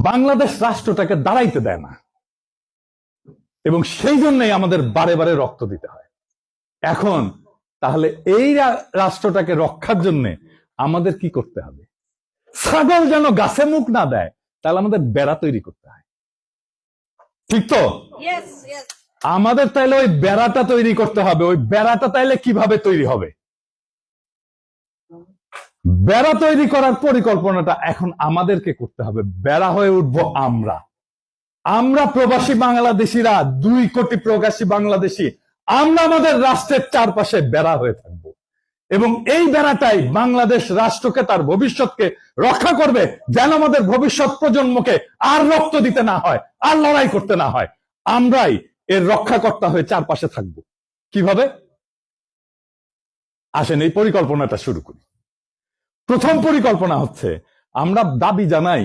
বাংলাদেশ রাষ্ট্রটাকে দাঁড়াইতে দেয় না, এবং সেই জন্যই আমাদের বারে বারে রক্ত দিতে হয়। এখন তাহলে এই রাষ্ট্রটাকে রক্ষার জন্য আমাদের কি করতে হবে? ছাগল যেন গাছে মুখ না দেয়, তাহলে আমাদের বেড়া তৈরি করতে হয়, ঠিক তো? আমাদের তাইলে ওই বেড়াটা তৈরি করতে হবে। ওই বেড়াটা তাইলে কিভাবে তৈরি হবে? বেড়া তৈরি করার পরিকল্পনাটা এখন আমাদেরকে করতে হবে। বেড়া হয়ে উঠবো আমরা প্রবাসী বাংলাদেশিরা, 2 কোটি প্রবাসী বাংলাদেশি, আমরা আমাদের রাষ্ট্রের চারপাশে বেড়া হয়ে থাকবো, এবং এই বেড়াটাই বাংলাদেশ রাষ্ট্রকে, তার ভবিষ্যৎকে রক্ষা করবে, যেন আমাদের ভবিষ্যৎ প্রজন্মকে আর রক্ত দিতে না হয়, আর লড়াই করতে না হয়। আমরাই এর রক্ষাকর্তা হয়ে চারপাশে থাকবো। কিভাবে? আসেন এই পরিকল্পনাটা শুরু করি। প্রথম পরিকল্পনা হচ্ছে, আমরা দাবি জানাই